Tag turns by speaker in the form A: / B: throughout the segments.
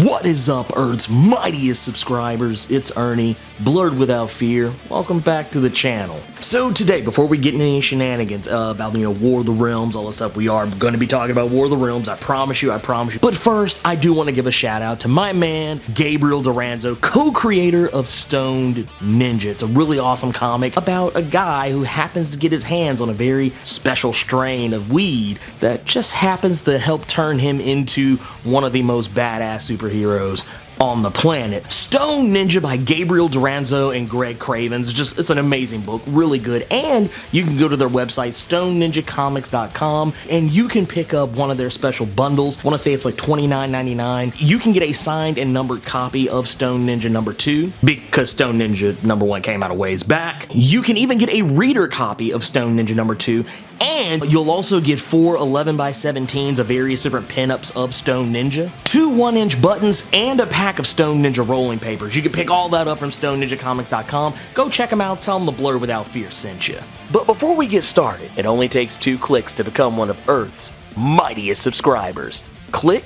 A: What is up, Earth's mightiest subscribers? It's Ernie, Blerd without fear. Welcome back to the channel. So today, before we get into any shenanigans about War of the Realms, all this stuff, we are going to be talking about War of the Realms. I promise you. But first, I do want to give a shout out to my man, Gabriel Duranzo, co-creator of Stoned Ninja. It's a really awesome comic about a guy who happens to get his hands on a very special strain of weed that just happens to help turn him into one of the most badass superheroes on the planet. Stoned Ninja by Gabriel Duranzo and Greg Cravens. It's an amazing book, really good. And you can go to their website, StonedNinjaComics.com, and you can pick up one of their special bundles. I want to say it's like $29.99. You can get a signed and numbered copy of Stoned Ninja number 2, because Stoned Ninja number 1 came out a ways back. You can even get a reader copy of Stoned Ninja number 2, and you'll also get 4 11x17s of various different pinups of Stoned Ninja, 2 1-inch buttons, and a pack of Stoned Ninja rolling papers. You can pick all that up from StonedNinjaComics.com. Go check them out, tell them the Blerd Without Fear sent you. But before we get started, it only takes 2 clicks to become one of Earth's mightiest subscribers. Click,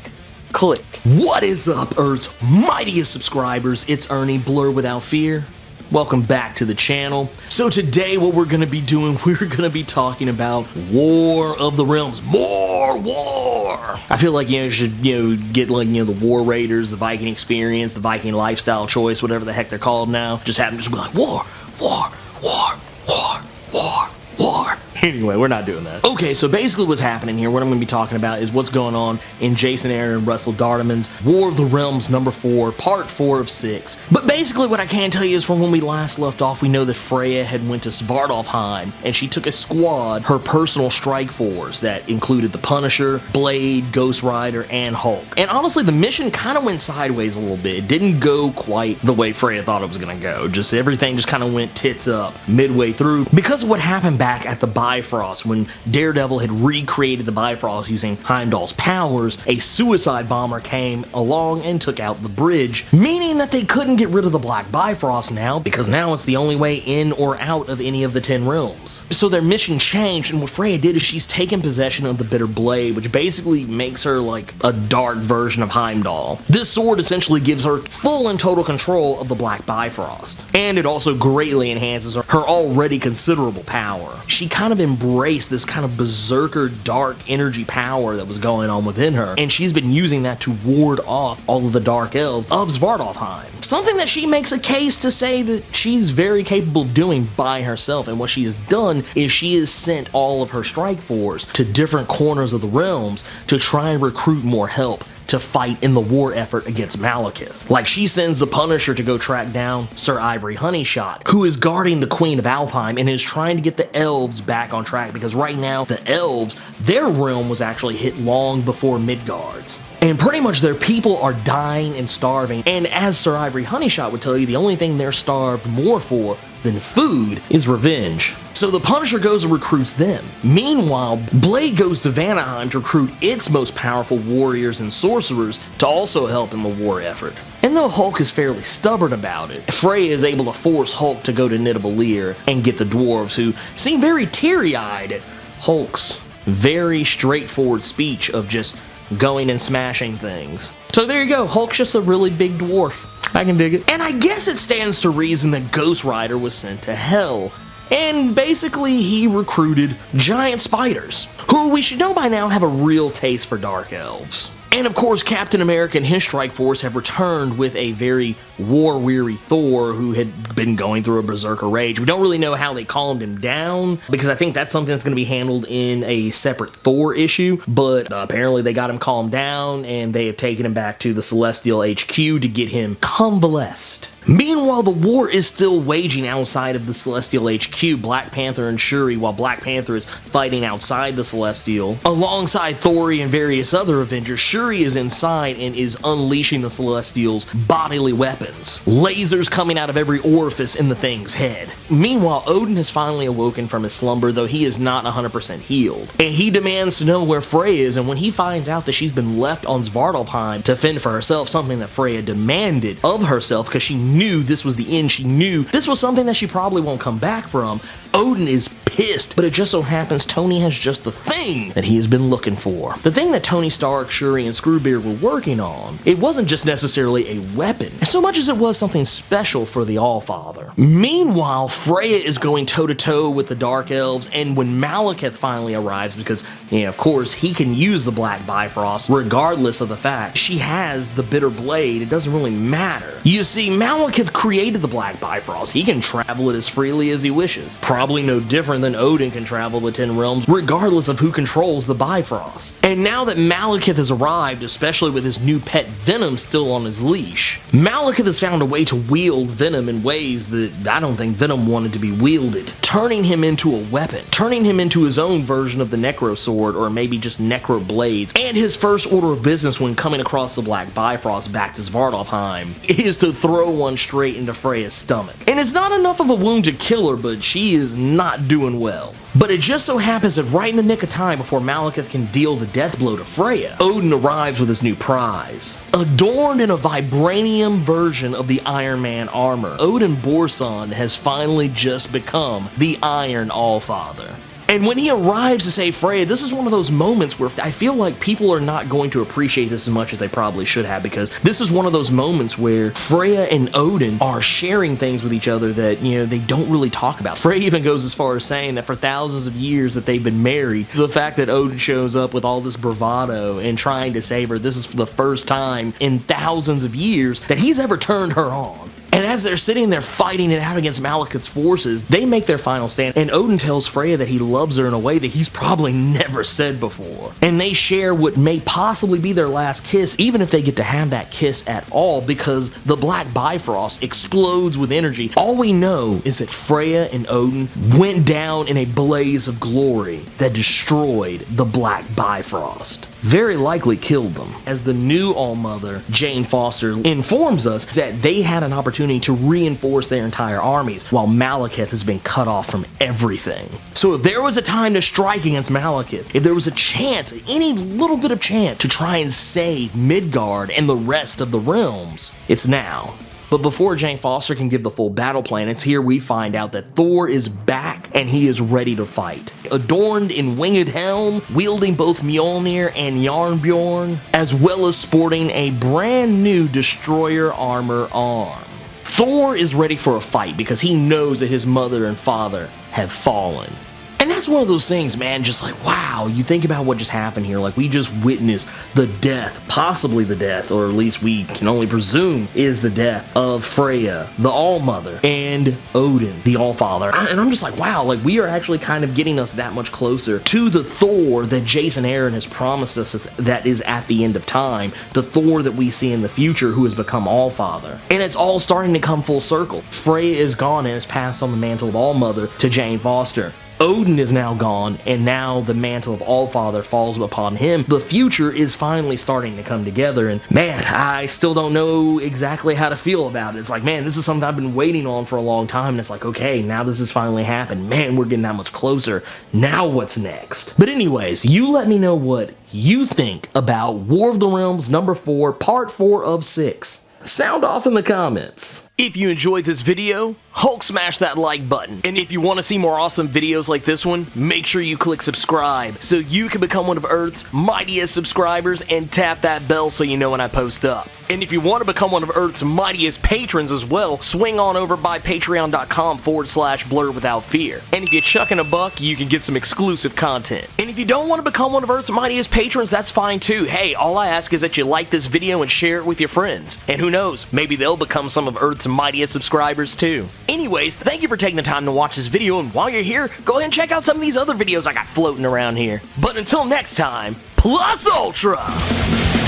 A: click. What is up, Earth's mightiest subscribers? It's Ernie, Blerd Without Fear. Welcome back to the channel. So today what we're going to be doing, we're going to be talking about War of the Realms. More war! I feel like, you should, get like, the War Raiders, the Viking Experience, the Viking Lifestyle Choice, whatever the heck they're called now. Just have them just be like, war, war, war, war, war, war. Anyway, we're not doing that. Okay, so basically what's happening here, what I'm going to be talking about is what's going on in Jason Aaron and Russell Dardaman's War of the Realms number 4, part 4 of 6. But basically what I can tell you is from when we last left off, we know that Freya had went to Svartalfheim, and she took a squad, her personal strike force, that included the Punisher, Blade, Ghost Rider, and Hulk. And honestly, the mission kind of went sideways a little bit. It didn't go quite the way Freya thought it was going to go. Everything just kind of went tits up midway through because of what happened back at the Bifrost. When Daredevil had recreated the Bifrost using Heimdall's powers, a suicide bomber came along and took out the bridge, meaning that they couldn't get rid of the Black Bifrost now, because now it's the only way in or out of any of the 10 realms. So their mission changed, and what Freya did is she's taken possession of the Bitter Blade, which basically makes her like a dark version of Heimdall. This sword essentially gives her full and total control of the Black Bifrost, and it also greatly enhances her already considerable power. She kind of embraced this kind of berserker dark energy power that was going on within her, and she's been using that to ward off all of the dark elves of Svartalfheim. Something that she makes a case to say that she's very capable of doing by herself, and what she has done is she has sent all of her strike force to different corners of the realms to try and recruit more help to fight in the war effort against Malekith. Like, she sends the Punisher to go track down Sir Ivory Honeyshot, who is guarding the Queen of Alfheim and is trying to get the elves back on track, because right now the elves, their realm was actually hit long before Midgard's. And pretty much their people are dying and starving, and as Sir Ivory Honeyshot would tell you, the only thing they're starved more for than food is revenge. So the Punisher goes and recruits them. Meanwhile, Blade goes to Vanaheim to recruit its most powerful warriors and sorcerers to also help in the war effort. And though Hulk is fairly stubborn about it, Freya is able to force Hulk to go to Nidavellir and get the dwarves, who seem very teary-eyed at Hulk's very straightforward speech of just going and smashing things. So there you go, Hulk's just a really big dwarf. I can dig it. And I guess it stands to reason that Ghost Rider was sent to Hell, and basically he recruited giant spiders, who we should know by now have a real taste for dark elves. And of course, Captain America and his strike force have returned with a very war-weary Thor who had been going through a berserker rage. We don't really know how they calmed him down, because I think that's something that's going to be handled in a separate Thor issue, but apparently they got him calmed down, and they have taken him back to the Celestial HQ to get him convalesced. Meanwhile, the war is still waging outside of the Celestial HQ, Black Panther and Shuri, while Black Panther is fighting outside the Celestial. Alongside Thor and various other Avengers, Shuri is inside and is unleashing the Celestials' bodily weapons. Lasers coming out of every orifice in the thing's head. Meanwhile, Odin has finally awoken from his slumber, though he is not 100% healed. And he demands to know where Freya is, and when he finds out that she's been left on Svartalfheim to fend for herself, something that Freya demanded of herself because she knew this was the end, she knew this was something that she probably won't come back from, Odin is pissed, but it just so happens Tony has just the thing that he has been looking for. The thing that Tony Stark, Shuri, and Screwbeard were working on. It wasn't just necessarily a weapon, so much as it was something special for the Allfather. Meanwhile, Freya is going toe-to-toe with the Dark Elves, and when Malekith finally arrives, because, of course, he can use the Black Bifrost regardless of the fact she has the Bitter Blade, it doesn't really matter. You see, Malekith created the Black Bifrost. He can travel it as freely as he wishes. Probably no different than Odin can travel the 10 realms, regardless of who controls the Bifrost. And now that Malekith has arrived, especially with his new pet Venom still on his leash, Malekith has found a way to wield Venom in ways that I don't think Venom wanted to be wielded, turning him into a weapon, turning him into his own version of the Necro Sword, or maybe just Necro Blades. And his first order of business when coming across the Black Bifrost back to Svartalfheim is to throw one straight into Freya's stomach. And it's not enough of a wound to kill her, but she is not doing well. But it just so happens that right in the nick of time before Malekith can deal the death blow to Freya, Odin arrives with his new prize. Adorned in a vibranium version of the Iron Man armor, Odin Borson has finally just become the Iron Allfather. And when he arrives to save Freya, this is one of those moments where I feel like people are not going to appreciate this as much as they probably should have, because this is one of those moments where Freya and Odin are sharing things with each other that, they don't really talk about. Freya even goes as far as saying that for thousands of years that they've been married, the fact that Odin shows up with all this bravado and trying to save her, this is for the first time in thousands of years that he's ever turned her on. And as they're sitting there fighting it out against Malekith's forces, they make their final stand, and Odin tells Freya that he loves her in a way that he's probably never said before. And they share what may possibly be their last kiss, even if they get to have that kiss at all, because the Black Bifrost explodes with energy. All we know is that Freya and Odin went down in a blaze of glory that destroyed the Black Bifrost. Very likely killed them. As the new Allmother, Jane Foster, informs us that they had an opportunity to reinforce their entire armies, while Malekith has been cut off from everything. So if there was a time to strike against Malekith, if there was a chance, any little bit of chance, to try and save Midgard and the rest of the realms, it's now. But before Jane Foster can give the full battle plan, it's here we find out that Thor is back and he is ready to fight. Adorned in winged helm, wielding both Mjolnir and Jarnbjorn, as well as sporting a brand new destroyer armor arm. Thor is ready for a fight because he knows that his mother and father have fallen. And that's one of those things, man, just like, wow, you think about what just happened here. Like, we just witnessed the death, possibly the death, or at least we can only presume is the death of Freya, the Allmother, and Odin, the Allfather. And I'm just like, wow, like, we are actually kind of getting us that much closer to the Thor that Jason Aaron has promised us that is at the end of time, the Thor that we see in the future who has become Allfather. And it's all starting to come full circle. Freya is gone and has passed on the mantle of Allmother to Jane Foster. Odin is now gone, and now the mantle of Allfather falls upon him. The future is finally starting to come together, and man, I still don't know exactly how to feel about it. It's like, man, this is something I've been waiting on for a long time, and it's like, okay, now this has finally happened. Man, we're getting that much closer. Now what's next? But anyways, you let me know what you think about War of the Realms number 4, part 4 of 6. Sound off in the comments. If you enjoyed this video, Hulk smash that like button. And if you want to see more awesome videos like this one, make sure you click subscribe so you can become one of Earth's mightiest subscribers and tap that bell so you know when I post up. And if you want to become one of Earth's mightiest patrons as well, swing on over by patreon.com/blerdwithoutfear. And if you chuck in a buck, you can get some exclusive content. And if you don't want to become one of Earth's mightiest patrons, that's fine too. Hey, all I ask is that you like this video and share it with your friends. And who knows, maybe they'll become some of Earth's mightiest subscribers too. Anyways, thank you for taking the time to watch this video, and while you're here, go ahead and check out some of these other videos I got floating around here. But until next time, Plus Ultra!